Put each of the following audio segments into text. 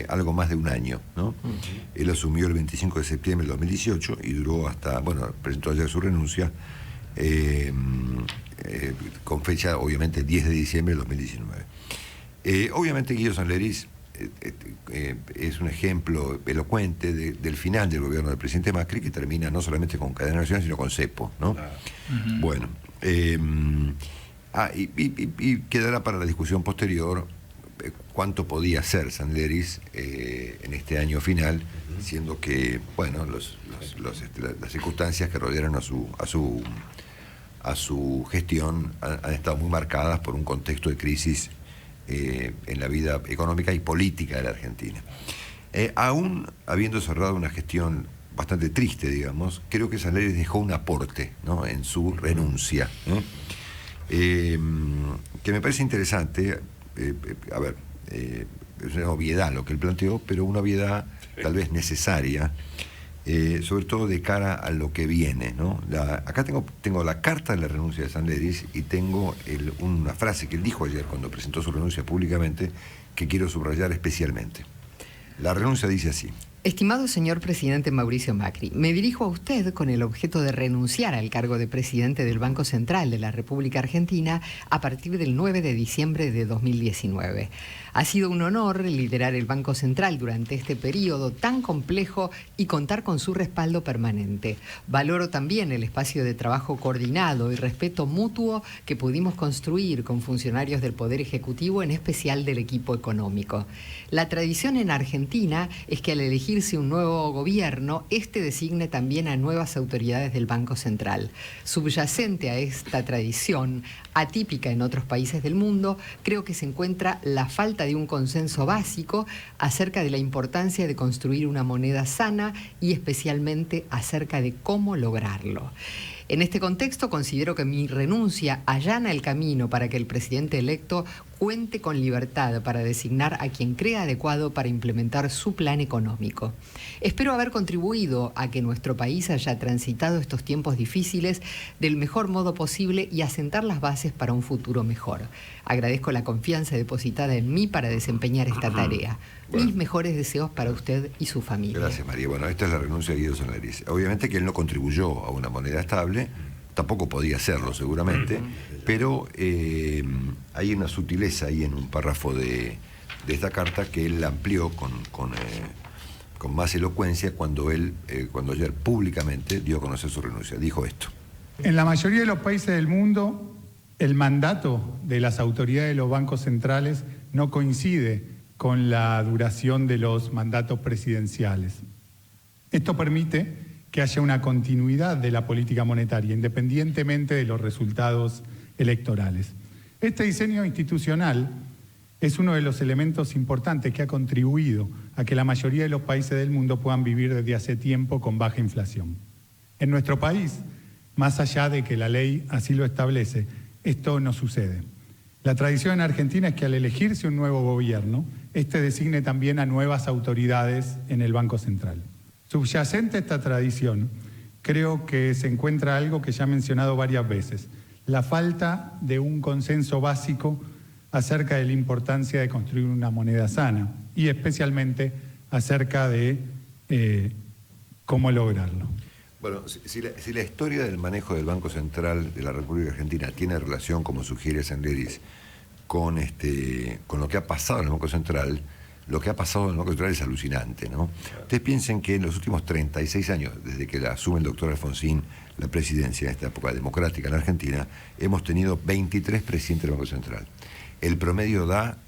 algo más de un año, ¿no? Él asumió el 25 de septiembre del 2018 y duró hasta, bueno, presentó ayer su renuncia, con fecha, obviamente, 10 de diciembre del 2019. Obviamente Guido Sanleris es un ejemplo elocuente del final del gobierno del presidente Macri, que termina no solamente con cadena nacional, sino con cepo, ¿no? Bueno, y quedará para la discusión posterior cuánto podía hacer Sanleris en este año final, siendo que, bueno, las circunstancias que rodearon a su gestión han estado muy marcadas por un contexto de crisis en la vida económica y política de la Argentina. Aún habiendo cerrado una gestión bastante triste, digamos, creo que Sanleris dejó un aporte, ¿no?, en su renuncia, que me parece interesante. A ver, es una obviedad lo que él planteó, pero una obviedad tal vez necesaria, sobre todo de cara a lo que viene, ¿no? Acá tengo la carta de la renuncia de Sanleris y tengo una frase que él dijo ayer cuando presentó su renuncia públicamente, que quiero subrayar especialmente. La renuncia dice así: Estimado señor presidente Mauricio Macri, me dirijo a usted con el objeto de renunciar al cargo de presidente del Banco Central de la República Argentina a partir del 9 de diciembre de 2019. Ha sido un honor liderar el Banco Central durante este periodo tan complejo y contar con su respaldo permanente. Valoro también el espacio de trabajo coordinado y respeto mutuo que pudimos construir con funcionarios del Poder Ejecutivo, en especial del equipo económico. La tradición en Argentina es que al elegirse un nuevo gobierno, este designe también a nuevas autoridades del Banco Central. Subyacente a esta tradición, atípica en otros países del mundo, creo que se encuentra la falta de un consenso básico acerca de la importancia de construir una moneda sana y especialmente acerca de cómo lograrlo. En este contexto, considero que mi renuncia allana el camino para que el presidente electo cuente con libertad para designar a quien crea adecuado para implementar su plan económico. Espero haber contribuido a que nuestro país haya transitado estos tiempos difíciles del mejor modo posible y asentar las bases para un futuro mejor. Agradezco la confianza depositada en mí para desempeñar esta tarea. Bueno, mis mejores deseos para usted y su familia. Gracias, María. Bueno, esta es la renuncia de Guido Sanleris. Obviamente que él no contribuyó a una moneda estable, tampoco podía hacerlo seguramente, pero hay una sutileza ahí en un párrafo de esta carta que él amplió con más elocuencia cuando ayer públicamente dio a conocer su renuncia. Dijo esto: en la mayoría de los países del mundo, el mandato de las autoridades de los bancos centrales no coincide con la duración de los mandatos presidenciales. Esto permite que haya una continuidad de la política monetaria, independientemente de los resultados electorales. Este diseño institucional es uno de los elementos importantes que ha contribuido a que la mayoría de los países del mundo puedan vivir desde hace tiempo con baja inflación. En nuestro país, más allá de que la ley así lo establece, esto no sucede. La tradición en Argentina es que al elegirse un nuevo gobierno, este designe también a nuevas autoridades en el Banco Central. Subyacente a esta tradición, creo que se encuentra algo que ya he mencionado varias veces: la falta de un consenso básico acerca de la importancia de construir una moneda sana y especialmente acerca de cómo lograrlo. Bueno, si la historia del manejo del Banco Central de la República Argentina tiene relación, como sugiere Sanleris, con lo que ha pasado en el Banco Central, lo que ha pasado en el Banco Central es alucinante, ¿no? Ustedes piensen que en los últimos 36 años, desde que asume el doctor Alfonsín la presidencia en esta época democrática en Argentina, hemos tenido 23 presidentes del Banco Central. El promedio da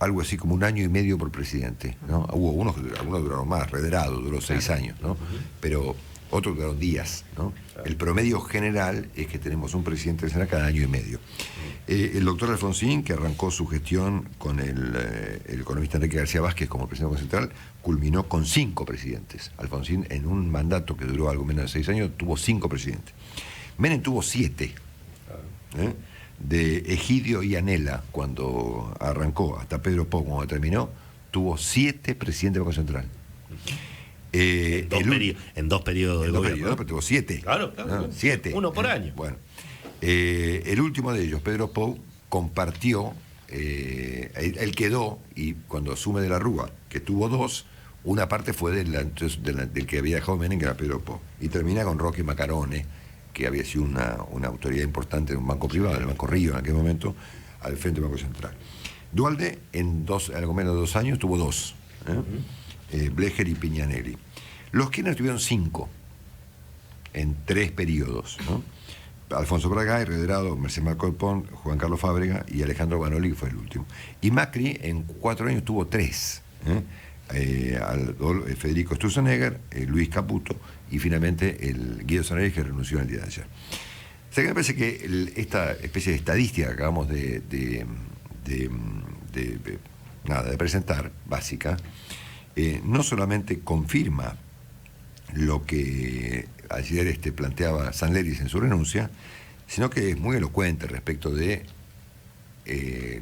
algo así como 1 año y medio por presidente, ¿no? Hubo algunos duraron más, Redrado duró 6 años, ¿no? Pero otros duraron días, ¿no? El promedio general es que tenemos un presidente de Senado cada año y medio. El doctor Alfonsín, que arrancó su gestión con el economista Enrique García Vázquez como presidente del Banco Central, culminó con 5 presidentes. Alfonsín, en un mandato que duró algo menos de 6 años, tuvo 5 presidentes. Menem tuvo 7. De Egidio y Anela, cuando arrancó, hasta Pedro Pou, cuando terminó, tuvo 7 presidentes del Banco Central. En dos periodos de gobierno. Pero tuvo 7. Claro. 7. Uno por año. Bueno, el último de ellos, Pedro Pou, compartió él quedó, y cuando asume de la Rúa, que tuvo dos, una parte fue del que había dejado Menem, que era Pedro Po, y termina con Roque Macarone, que había sido una autoridad importante en un banco privado, en el Banco Río en aquel momento, al frente del Banco Central. Duhalde, en algo menos de 2 años, tuvo dos, Blecher y Piñanelli. Los Kirchner tuvieron 5 en 3 periodos, ¿no? Alfonso Bragay, Redrado, Mercedes Marcó, Juan Carlos Fábrega y Alejandro Banoli, que fue el último. Y Macri en 4 años tuvo 3. Federico Sturzenegger, Luis Caputo y finalmente el Guido Zanelli, que renunció en el día de ayer. O sea que me parece que esta especie de estadística que acabamos de presentar, básica, no solamente confirma lo que ayer planteaba Sanleris en su renuncia, sino que es muy elocuente respecto de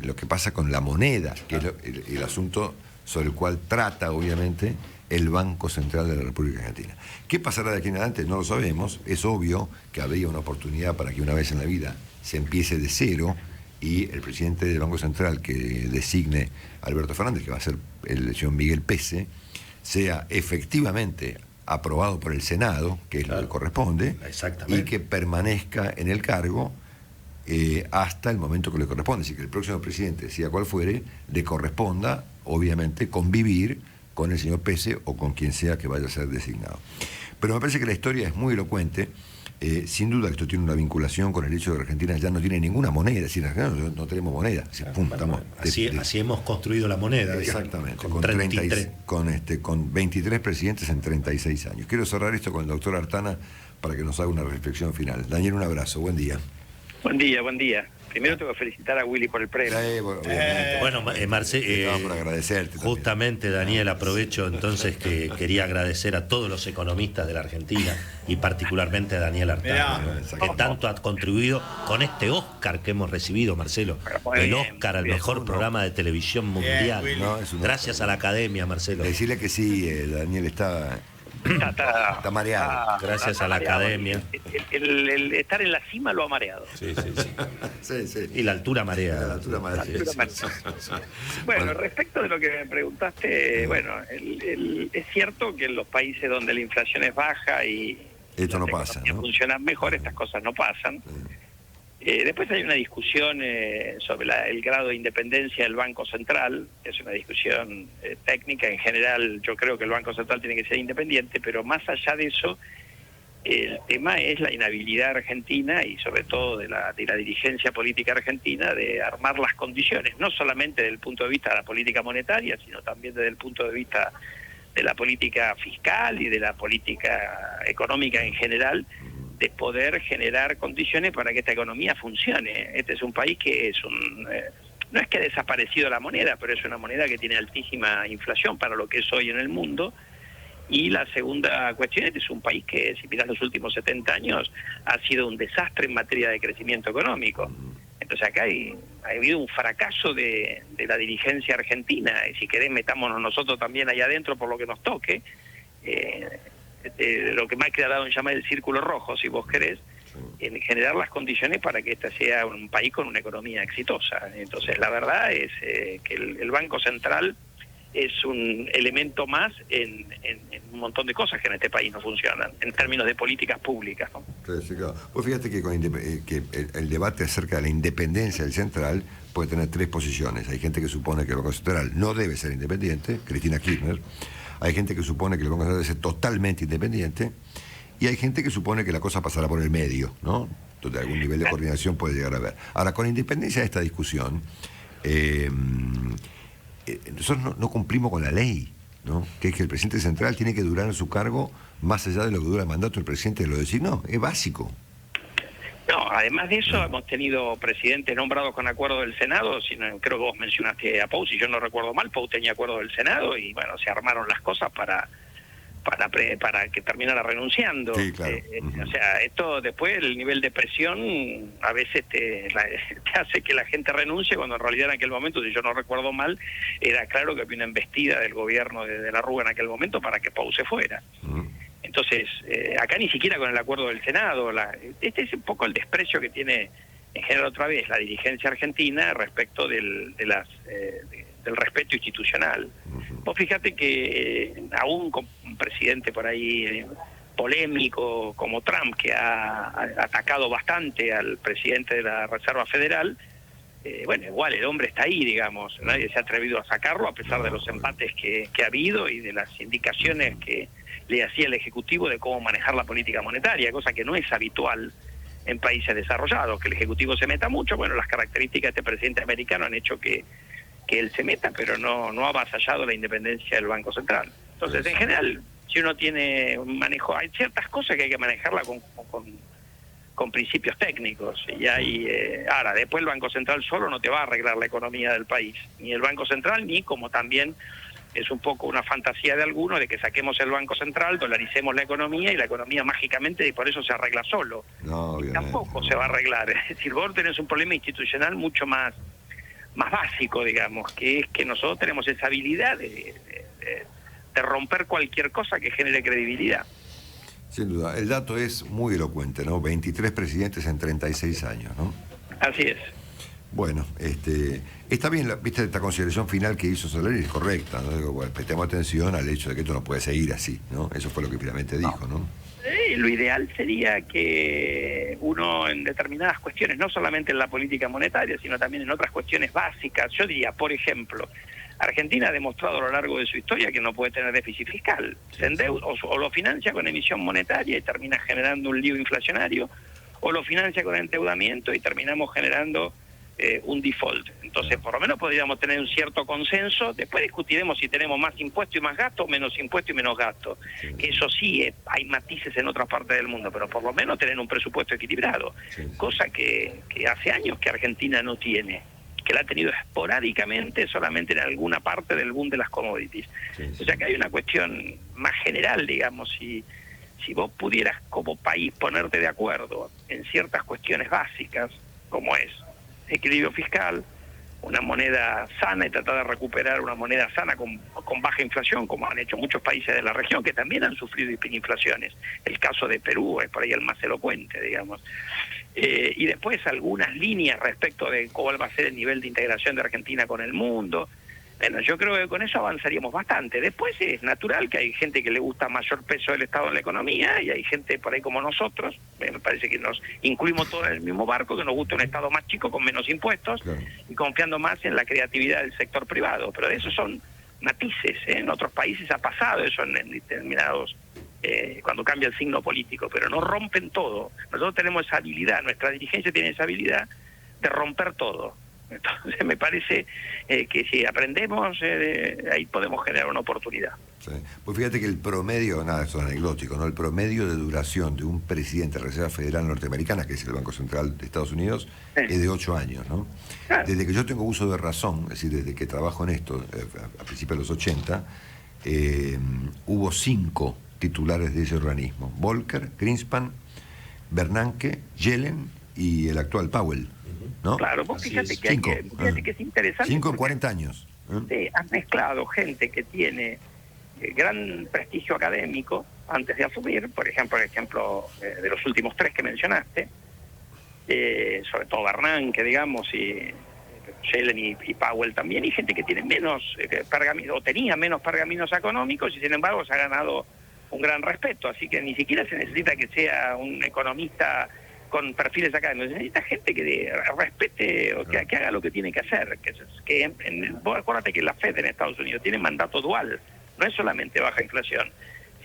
lo que pasa con la moneda, que es el asunto sobre el cual trata, obviamente, el Banco Central de la República Argentina. ¿Qué pasará de aquí en adelante? No lo sabemos. Es obvio que habría una oportunidad para que una vez en la vida se empiece de cero y el presidente del Banco Central que designe Alberto Fernández, que va a ser el señor Miguel Pese, sea efectivamente aprobado por el Senado, que es lo que corresponde, y que permanezca en el cargo hasta el momento que le corresponde. Así que el próximo presidente, sea cual fuere, le corresponda, obviamente, convivir con el señor Pese o con quien sea que vaya a ser designado. Pero me parece que la historia es muy elocuente. Sin duda esto tiene una vinculación con el hecho de que Argentina ya no tiene ninguna moneda, es decir, no tenemos moneda. Así hemos construido la moneda. Exactamente, con con 23 presidentes en 36 años. Quiero cerrar esto con el doctor Artana para que nos haga una reflexión final. Daniel, un abrazo, buen día. Buen día, buen día. Primero tengo que felicitar a Willy por el premio. Bueno, Marcelo, por agradecerte. Justamente, Daniel, aprovecho entonces que quería agradecer a todos los economistas de la Argentina y particularmente a Daniel Artana, que tanto ha contribuido con este Oscar que hemos recibido, Marcelo. El Oscar al mejor programa de televisión mundial. Gracias a la Academia, Marcelo. Decirle que sí, Daniel está mareado. Gracias a la Academia. El estar en la cima lo ha mareado. Sí. Y la altura marea. La altura marea. Bueno, respecto de lo que me preguntaste, es cierto que en los países donde la inflación es baja y esto no pasa, ¿no? Funcionan mejor, estas cosas no pasan. Después hay una discusión sobre el grado de independencia del Banco Central. Es una discusión técnica. En general, yo creo que el Banco Central tiene que ser independiente, pero más allá de eso, el tema es la inhabilidad argentina y sobre todo de la dirigencia política argentina de armar las condiciones, no solamente desde el punto de vista de la política monetaria, sino también desde el punto de vista de la política fiscal y de la política económica en general, de poder generar condiciones para que esta economía funcione. Este es un país que no es que ha desaparecido la moneda, pero es una moneda que tiene altísima inflación para lo que es hoy en el mundo. Y la segunda cuestión es que es un país que, si miras los últimos 70 años, ha sido un desastre en materia de crecimiento económico. Entonces acá ha habido un fracaso de la dirigencia argentina, y si querés metámonos nosotros también allá adentro por lo que nos toque. Lo que Macri ha dado en llamar el círculo rojo, si vos querés, en generar las condiciones para que este sea un país con una economía exitosa. Entonces, la verdad es que el Banco Central es un elemento más en un montón de cosas que en este país no funcionan, en términos de políticas públicas, ¿no? Sí, claro. Pues fíjate que, que el debate acerca de la independencia del central puede tener 3 posiciones. Hay gente que supone que el Banco Central no debe ser independiente, Cristina Kirchner. Hay gente que supone que el Banco Central debe ser totalmente independiente, y hay gente que supone que la cosa pasará por el medio, ¿no? Donde algún nivel de coordinación puede llegar a haber. Ahora, con independencia de esta discusión, nosotros no cumplimos con la ley, ¿no? Que es que el presidente central tiene que durar en su cargo más allá de lo que dura el mandato del presidente de lo designó. Es básico. No, además de eso, hemos tenido presidentes nombrados con acuerdo del Senado. Creo que vos mencionaste a Pou, si yo no recuerdo mal, Pou tenía acuerdo del Senado y bueno, se armaron las cosas para que terminara renunciando. Sí, claro. O sea, esto después, el nivel de presión a veces te hace que la gente renuncie, cuando en realidad en aquel momento, si yo no recuerdo mal, era claro que había una embestida del gobierno de la Rúa en aquel momento para que Pou se fuera. Entonces, acá ni siquiera con el acuerdo del Senado, este es un poco el desprecio que tiene en general otra vez la dirigencia argentina respecto del respeto institucional. Vos fíjate que aún con un presidente por ahí polémico como Trump, que ha atacado bastante al presidente de la Reserva Federal, bueno, igual el hombre está ahí, digamos, nadie se ha atrevido a sacarlo a pesar de los empates que ha habido y de las indicaciones que le hacía el Ejecutivo de cómo manejar la política monetaria, cosa que no es habitual en países desarrollados, que el Ejecutivo se meta mucho. Bueno, las características de este presidente americano han hecho que él se meta, pero no ha avasallado la independencia del Banco Central. Entonces, en general, si uno tiene un manejo, hay ciertas cosas que hay que manejarla con principios técnicos, y ahora, después el Banco Central solo no te va a arreglar la economía del país, ni el Banco Central, ni como también es un poco una fantasía de algunos de que saquemos el Banco Central, dolaricemos la economía y la economía mágicamente y por eso se arregla solo. No, y tampoco se va a arreglar. Es decir, vos tenés un problema institucional mucho más básico, digamos, que es que nosotros tenemos esa habilidad de romper cualquier cosa que genere credibilidad. Sin duda. El dato es muy elocuente, ¿no? 23 presidentes en 36 años, ¿no? Así es. Bueno, está bien, viste, esta consideración final que hizo Solari es correcta, ¿no? Digo, bueno, prestemos atención al hecho de que esto no puede seguir así, ¿no? Eso fue lo que finalmente dijo, ¿no? Lo ideal sería que uno en determinadas cuestiones, no solamente en la política monetaria, sino también en otras cuestiones básicas, yo diría, por ejemplo, Argentina ha demostrado a lo largo de su historia que no puede tener déficit fiscal. Se endeuda, o lo financia con emisión monetaria y termina generando un lío inflacionario, o lo financia con endeudamiento y terminamos generando un default. Entonces, por lo menos podríamos tener un cierto consenso. Después discutiremos si tenemos más impuesto y más gasto, o menos impuesto y menos gasto. Que eso sí, hay matices en otras partes del mundo, pero por lo menos tener un presupuesto equilibrado. Cosa que hace años que Argentina no tiene, que la ha tenido esporádicamente solamente en alguna parte del boom de las commodities. O sea que hay una cuestión más general, digamos, si vos pudieras como país ponerte de acuerdo en ciertas cuestiones básicas, como es equilibrio fiscal, una moneda sana y tratar de recuperar una moneda sana con baja inflación, como han hecho muchos países de la región que también han sufrido hiperinflaciones. El caso de Perú es por ahí el más elocuente, digamos. Y después algunas líneas respecto de cuál va a ser el nivel de integración de Argentina con el mundo. Bueno, yo creo que con eso avanzaríamos bastante. Después es natural que hay gente que le gusta mayor peso del Estado en la economía y hay gente por ahí como nosotros, me parece que nos incluimos todos en el mismo barco, que nos gusta un Estado más chico con menos impuestos y confiando más en la creatividad del sector privado. Pero esos son matices, ¿eh? En otros países ha pasado eso en determinados, cuando cambia el signo político, pero no rompen todo. Nosotros tenemos esa habilidad, nuestra dirigencia tiene esa habilidad de romper todo. Entonces me parece que si aprendemos, ahí podemos generar una oportunidad. Sí. Pues fíjate que el promedio, nada, esto es anecdótico, ¿no? El promedio de duración de un presidente de la Reserva Federal Norteamericana, que es el Banco Central de Estados Unidos, es de 8 años, ¿no? Claro. Desde que yo tengo uso de razón, es decir, desde que trabajo en esto, a principios de los 80, hubo 5 titulares de ese organismo: Volcker, Greenspan, Bernanke, Yellen y el actual Powell, ¿no? Claro, vos fíjate que, que es interesante. 5 en 40 años. Has mezclado gente que tiene gran prestigio académico antes de asumir, por ejemplo, de los últimos 3 que mencionaste, sobre todo Bernanke, digamos, y Yellen y Powell también, y gente que tiene menos pergaminos, o tenía menos pergaminos económicos, y sin embargo se ha ganado un gran respeto. Así que ni siquiera se necesita que sea un economista con perfiles académicos, necesita gente que respete o que haga lo que tiene que hacer. Vos acuérdate que la Fed en Estados Unidos tiene mandato dual, no es solamente baja inflación,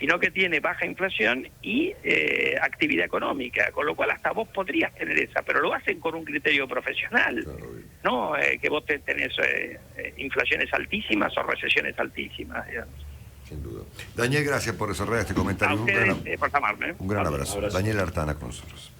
sino que tiene baja inflación y actividad económica, con lo cual hasta vos podrías tener esa, pero lo hacen con un criterio profesional, no que vos tenés inflaciones altísimas o recesiones altísimas, digamos. Sin duda. Daniel, gracias por desarrollar este comentario. A ustedes, por llamarme. Un gran abrazo. Daniel Artana con nosotros.